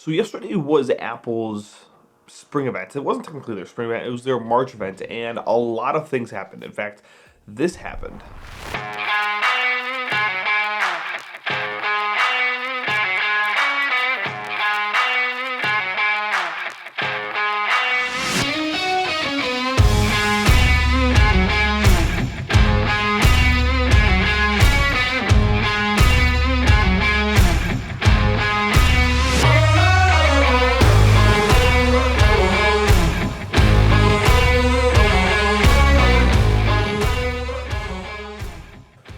So yesterday was Apple's spring event. It wasn't technically their spring event, it was their March event, and a lot of things happened. In fact, this happened.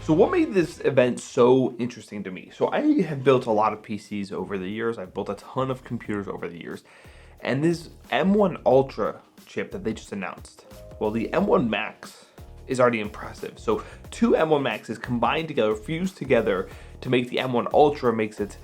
So what made this event so interesting to me? So I have built a lot of PCs over the years. I've built a ton of computers over the years. And this M1 Ultra chip that they just announced, well, the M1 Max is already impressive. So two M1 Maxes combined together, fused together to make the M1 Ultra makes it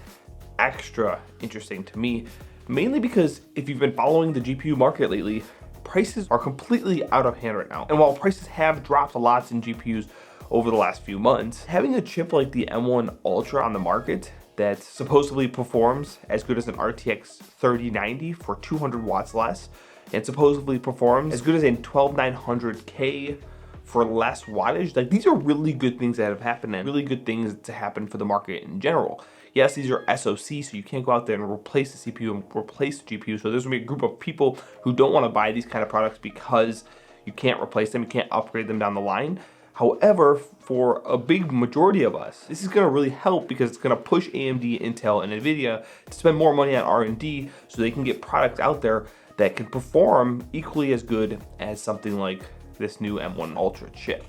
extra interesting to me. Mainly because if you've been following the GPU market lately, prices are completely out of hand right now. And while prices have dropped a lot in GPUs over the last few months, having a chip like the M1 Ultra on the market that supposedly performs as good as an RTX 3090 for 200 watts less, and supposedly performs as good as a 12900K for less wattage, like these are really good things that have happened and really good things to happen for the market in general. Yes, these are SoC, so you can't go out there and replace the CPU and replace the GPU. So there's gonna be a group of people who don't wanna buy these kind of products because you can't replace them, you can't upgrade them down the line. However, for a big majority of us, this is gonna really help because it's gonna push AMD, Intel, and NVIDIA to spend more money on R&D so they can get products out there that can perform equally as good as something like this new M1 Ultra chip.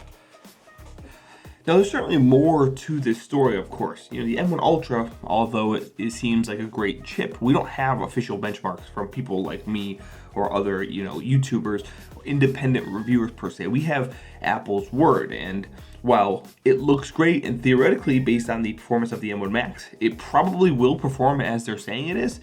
Now, there's certainly more to this story, of course. You know, the M1 Ultra, although it seems like a great chip, we don't have official benchmarks from people like me or other, YouTubers, independent reviewers per se. We have Apple's word, and while it looks great and theoretically based on the performance of the M1 Max, it probably will perform as they're saying it is.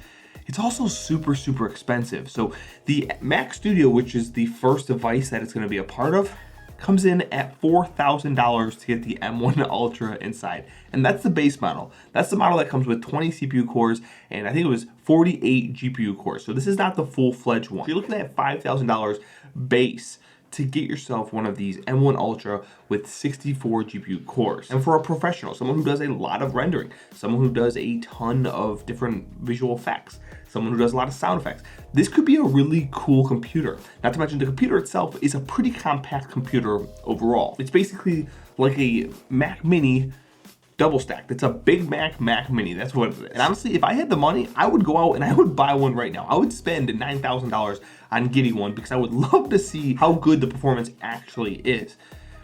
It's also super, super expensive. So the Mac Studio, which is the first device that it's gonna be a part of, comes in at $4,000 to get the M1 Ultra inside. And that's the base model. That's the model that comes with 20 CPU cores and I think it was 48 GPU cores. So this is not the full-fledged one. You're looking at $5,000 base to get yourself one of these M1 Ultra with 64 GPU cores. And for a professional, someone who does a lot of rendering, someone who does a ton of different visual effects, someone who does a lot of sound effects, this could be a really cool computer. Not to mention the computer itself is a pretty compact computer overall. It's basically like a Mac Mini double stacked. It's a Big Mac Mini. That's what it is. And honestly, if I had the money, I would go out and I would buy one right now. I would spend $9,000 on getting one because I would love to see how good the performance actually is.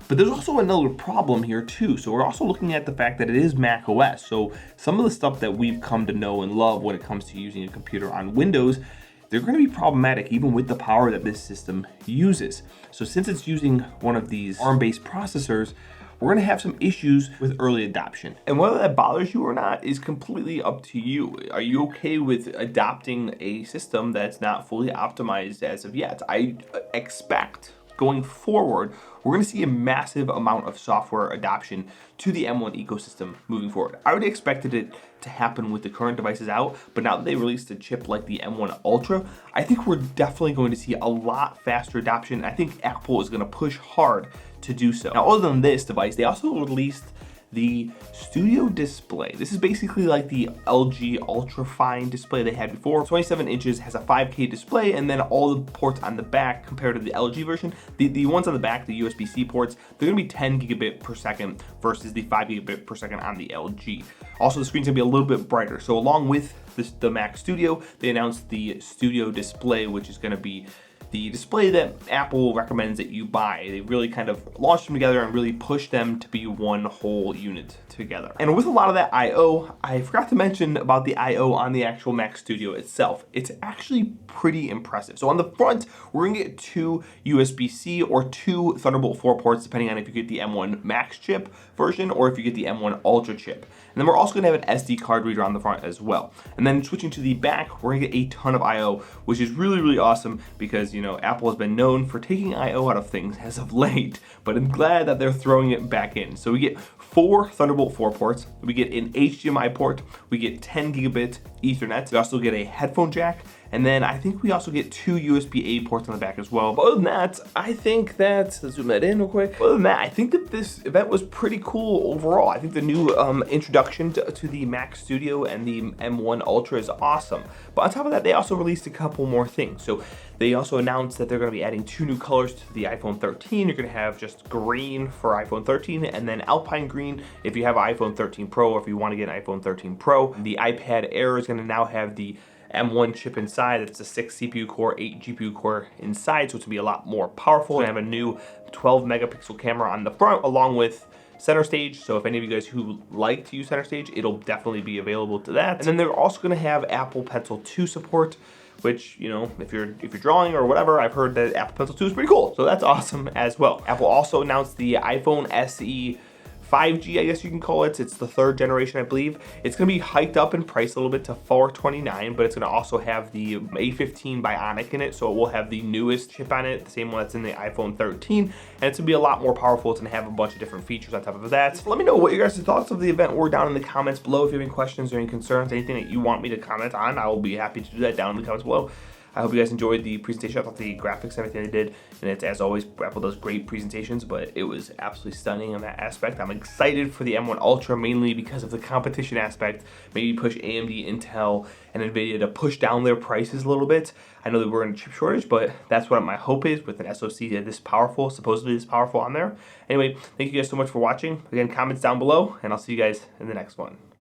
But there's also another problem here too. So we're also looking at the fact that it is Mac OS. So some of the stuff that we've come to know and love when it comes to using a computer on Windows, they're going to be problematic even with the power that this system uses. So since it's using one of these ARM-based processors, we're gonna have some issues with early adoption. And whether that bothers you or not is completely up to you. Are you okay with adopting a system that's not fully optimized as of yet? I expect going forward, we're gonna see a massive amount of software adoption to the M1 ecosystem moving forward. I already expected it to happen with the current devices out, but now that they released a chip like the M1 Ultra, I think we're definitely going to see a lot faster adoption. I think Apple is gonna push hard to do so. Now, other than this device, they also released the Studio Display. This is basically like the LG Ultrafine display they had before. 27 inches, has a 5K display, and then all the ports on the back compared to the LG version. The ones on the back, the USB-C ports, they're gonna be 10 gigabit per second versus the 5 gigabit per second on the LG. Also, the screen's gonna be a little bit brighter. So along with the Mac Studio, they announced the Studio Display, which is gonna be the display that Apple recommends that you buy. They really kind of launched them together and really pushed them to be one whole unit together. And with a lot of that I/O, I forgot to mention about the I/O on the actual Mac Studio itself. It's actually pretty impressive. So on the front, we're gonna get two USB-C or two Thunderbolt 4 ports, depending on if you get the M1 Max chip version or if you get the M1 Ultra chip. then we're also gonna have an SD card reader on the front as well. And then switching to the back, we're gonna get a ton of I/O, which is really, really awesome because, you know, Apple has been known for taking I/O out of things as of late, but I'm glad that they're throwing it back in. So we get 4 Thunderbolt 4 ports, we get an HDMI port, we get 10 gigabit Ethernet, we also get a headphone jack, and then I think we also get 2 USB-A ports on the back as well. But other than that, I think that, let's zoom that in real quick. Other than that, I think that this event was pretty cool overall. I think the new introduction to the Mac Studio and the M1 Ultra is awesome. But on top of that, they also released a couple more things. So they also announced that they're going to be adding 2 new colors to the iPhone 13. You're going to have just green for iPhone 13 and then Alpine green if you have an iPhone 13 Pro or if you want to get an iPhone 13 Pro. The iPad Air is going to now have the M1 chip inside. It's a 6 CPU core, 8 GPU core inside, so it's gonna be a lot more powerful. And have a new 12 megapixel camera on the front along with Center Stage. So if any of you guys who like to use Center Stage, it'll definitely be available to that. And then they're also gonna have Apple Pencil 2 support, which, you know, if you're drawing or whatever, I've heard that Apple Pencil 2 is pretty cool. So that's awesome as well. Apple also announced the iPhone SE 5G, I guess you can call it. It's the 3rd generation, I believe. It's gonna be hiked up in price a little bit to $429, but it's gonna also have the A15 Bionic in it, so it will have the newest chip on it, the same one that's in the iPhone 13, and it's gonna be a lot more powerful. It's gonna have a bunch of different features on top of that. So let me know what your guys' thoughts of the event were down in the comments below. If you have any questions or any concerns, anything that you want me to comment on, I will be happy to do that down in the comments below. I hope you guys enjoyed the presentation. I thought the graphics and everything they did, and it's, as always, Apple does great presentations, but it was absolutely stunning in that aspect. I'm excited for the M1 Ultra, mainly because of the competition aspect. Maybe push AMD, Intel, and NVIDIA to push down their prices a little bit. I know that we're in a chip shortage, but that's what my hope is with an SoC this powerful, supposedly this powerful on there. Anyway, thank you guys so much for watching. Again, comments down below, and I'll see you guys in the next one.